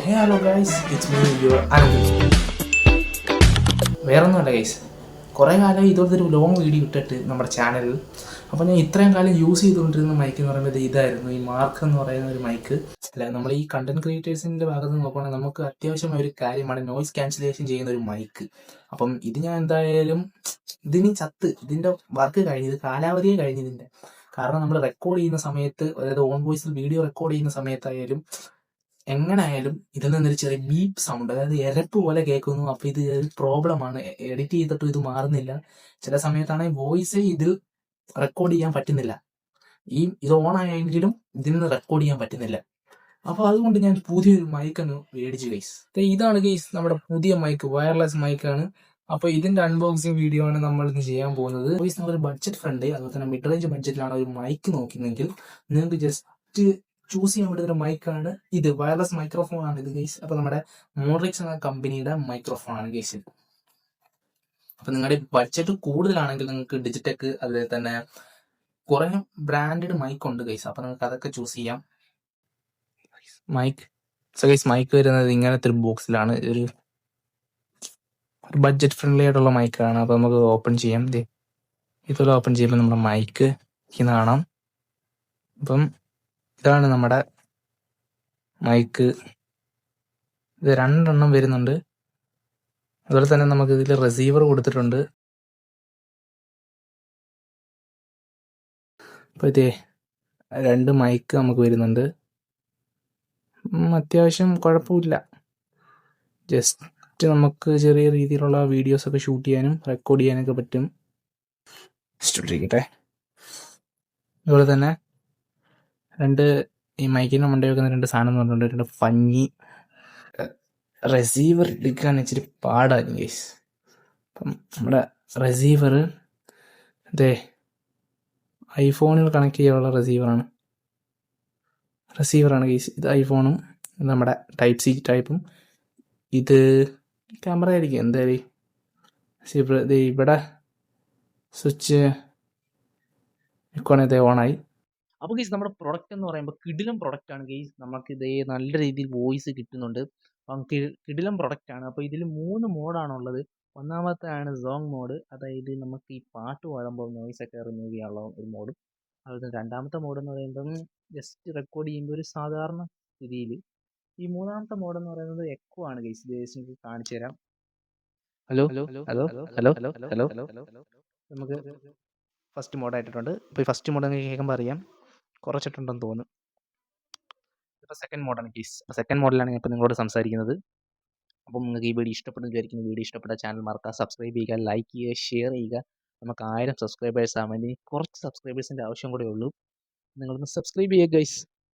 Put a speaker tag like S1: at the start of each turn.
S1: Hey hello guys, it's me your Anand. വേറൊന്നുമല്ല guys, കുറേ കാലം ഇതുപോലത്തെ ഒരു ലോങ് വീഡിയോ ഇട്ടിട്ട് നമ്മുടെ ചാനലിൽ. അപ്പോൾ ഞാൻ ഇത്രയും കാലം യൂസ് ചെയ്തുകൊണ്ടിരുന്ന മൈക്ക് എന്ന് പറയുന്നത് ഇതായിരുന്നു, ഈ മാർക്ക് എന്ന് പറയുന്ന ഒരു മൈക്ക്. അല്ല, നമ്മൾ ഈ കണ്ടന്റ് ക്രിയേറ്റേഴ്സിൻ്റെ ഭാഗത്ത് നോക്കുകയാണെങ്കിൽ നമുക്ക് അത്യാവശ്യമായ ഒരു കാര്യമാണ് നോയ്സ് ക്യാൻസലേഷൻ ചെയ്യുന്ന ഒരു മൈക്ക്. അപ്പം ഇത് ഞാൻ എന്തായാലും ഇതിന് ഇതിൻ്റെ വർക്ക് കഴിഞ്ഞത് കാലാവധിയെ കഴിഞ്ഞതിൻ്റെ കാരണം നമ്മൾ റെക്കോർഡ് ചെയ്യുന്ന സമയത്ത്, അതായത് ഓൺ വോയിസിൽ വീഡിയോ റെക്കോർഡ് ചെയ്യുന്ന സമയത്തായാലും എങ്ങനെയായാലും ഇതിൽ നിന്നൊരു ചെറിയ ബീപ്പ് സൗണ്ട്, അതായത് എരപ്പ് പോലെ കേൾക്കുന്നു. അപ്പോൾ ഇത് ഒരു പ്രോബ്ലമാണ്. എഡിറ്റ് ചെയ്തിട്ടും ഇത് മാറുന്നില്ല. ചില സമയത്താണെങ്കിൽ വോയിസ് ഇതിൽ റെക്കോർഡ് ചെയ്യാൻ പറ്റുന്നില്ല. ഇത് ഓൺ ആയെങ്കിലും ഇതിൽ നിന്ന് റെക്കോർഡ് ചെയ്യാൻ പറ്റുന്നില്ല. അപ്പോൾ അതുകൊണ്ട് ഞാൻ പുതിയൊരു മൈക്കൊന്ന് മേടിച്ചു ഗൈസ്. ഇതാണ് ഗൈസ് നമ്മുടെ പുതിയ മൈക്ക്, വയർലെസ് മൈക്കാണ്. അപ്പോൾ ഇതിന്റെ അൺബോക്സിങ് വീഡിയോ ആണ് നമ്മൾ ഇന്ന് ചെയ്യാൻ പോകുന്നത്. ഗൈസ്, നമ്മളൊരു ബഡ്ജറ്റ് ഫ്രണ്ട്, അതുപോലെ തന്നെ മിഡ് റേഞ്ച് ബഡ്ജറ്റിലാണ് ഒരു മൈക്ക് നോക്കുന്നതെങ്കിൽ നിങ്ങൾക്ക് ജസ്റ്റ് ചൂസ് ചെയ്യാൻ പറ്റുന്ന ഒരു മൈക്കാണ് ഇത്. വയർലെസ് മൈക്രോഫോൺ ആണ് ഇത് ഗൈസ്. അപ്പോൾ നമ്മുടെ മോഡ്രിക്സ് എന്ന കമ്പനിയുടെ മൈക്രോഫോൺ ആണ് ഗൈസ്. അപ്പോൾ നിങ്ങളുടെ ബഡ്ജറ്റ് കൂടുതലാണെങ്കിൽ നിങ്ങൾക്ക് ഡിജിടെക്, അതുപോലെ തന്നെ കുറേ ബ്രാൻഡഡ് മൈക്ക് ഉണ്ട് ഗൈസ്. അപ്പോൾ നിങ്ങൾക്ക് അതൊക്കെ ചൂസ് ചെയ്യാം. മൈക്ക് വരുന്നത് ഇങ്ങനത്തെ ഒരു ബോക്സിലാണ്. ഒരു ബഡ്ജറ്റ് ഫ്രണ്ട്ലി ആയിട്ടുള്ള മൈക്കാണ്. അപ്പോൾ നമുക്ക് ഓപ്പൺ ചെയ്യാം. ഇതുപോലെ ഓപ്പൺ ചെയ്യുമ്പോൾ നമ്മുടെ മൈക്ക് കാണാം. അപ്പം ഇതാണ് നമ്മുടെ മൈക്ക്. ഇത് 2 എണ്ണം വരുന്നുണ്ട്. അതുപോലെ തന്നെ നമുക്ക് ഇതിൽ റിസീവർ കൊടുത്തിട്ടുണ്ട്. അപ്പോൾ 2 മൈക്ക് നമുക്ക് വരുന്നുണ്ട്. അത്യാവശ്യം കുഴപ്പമില്ല. ജസ്റ്റ് നമുക്ക് ചെറിയ രീതിയിലുള്ള വീഡിയോസൊക്കെ ഷൂട്ട് ചെയ്യാനും റെക്കോർഡ് ചെയ്യാനൊക്കെ പറ്റും. ഇഷ്ടപ്പെട്ടിരിക്കട്ടെ. അതുപോലെ തന്നെ ഈ മൈക്കിന് മണ്ടയിൽ വെക്കുന്ന 2 സാധനം എന്ന് പറഞ്ഞിട്ടുണ്ട്. 2 ഫഞ്ഞി. റിസീവർ എടുക്കാൻ ഇച്ചിരി പാടായിരുന്നു ഗൈസ്. അപ്പം നമ്മുടെ റിസീവർ ഐഫോണിൽ കണക്ട് ചെയ്യാനുള്ള റിസീവറാണ് ഗൈസ്. ഇത് ഐഫോണും ഇത് നമ്മുടെ ടൈപ്പ് സി ടൈപ്പും. ഇത് ക്യാമറ ആയിരിക്കും എന്തായാലും. ഇവിടെ സ്വിച്ച് ഓണായി. അപ്പോൾ ഗൈസ്, നമ്മുടെ പ്രൊഡക്റ്റ് എന്ന് പറയുമ്പോൾ കിടിലം പ്രൊഡക്റ്റാണ് ഗൈസ്. നമുക്ക് നല്ല രീതിയിൽ വോയിസ് കിട്ടുന്നുണ്ട്. അപ്പം കിടിലം പ്രൊഡക്റ്റാണ്. അപ്പോൾ ഇതിൽ 3 മോഡാണുള്ളത്. ഒന്നാമത്തെയാണ് സോങ് മോഡ്, അതായത് നമുക്ക് ഈ പാട്ട് പാടുമ്പോൾ നോയ്സൊക്കെ റിമൂവ് ചെയ്യാനുള്ള ഒരു മോഡും. അതുപോലെ രണ്ടാമത്തെ മോഡ് എന്ന് പറയുമ്പം ജസ്റ്റ് റെക്കോർഡ് ചെയ്യുമ്പോൾ ഒരു സാധാരണ സ്ഥിതിയിൽ. ഈ മൂന്നാമത്തെ മോഡ് എന്ന് പറയുന്നത് എക്കോ ആണ് ഗൈസ്. ഇത് കാണിച്ചു തരാം. Hello hello hello hello hello hello നമുക്ക് ഫസ്റ്റ് മോഡ് ആയിട്ടുണ്ട്. ഇപ്പോൾ ഈ ഫസ്റ്റ് മോഡ് കേൾക്കുമ്പോൾ അറിയാം കുറച്ചിട്ടുണ്ടെന്ന് തോന്നുന്നു. ഇപ്പോൾ സെക്കൻഡ് മോഡാണ് ഗൈസ്. സെക്കൻഡ് മോഡിലാണ് ഞാൻ ഇപ്പോൾ നിങ്ങളോട് സംസാരിക്കുന്നത്. അപ്പം നിങ്ങൾക്ക് ഈ വീഡിയോ ഇഷ്ടപ്പെടുന്ന വിചാരിക്കുന്നു. വീഡിയോ ഇഷ്ടപ്പെട്ട ചാനൽ മറക്കുക, സബ്സ്ക്രൈബ് ചെയ്യുക, ലൈക്ക് ചെയ്യുക, ഷെയർ ചെയ്യുക. നമുക്ക് 1000 സബ്സ്ക്രൈബേഴ്സ് ആവാൻ വേണ്ടി കുറച്ച് സബ്സ്ക്രൈബേഴ്സിൻ്റെ ആവശ്യം കൂടെ ഉള്ളൂ. നിങ്ങളൊന്ന് സബ്സ്ക്രൈബ് ചെയ്യുക ഗൈസ്.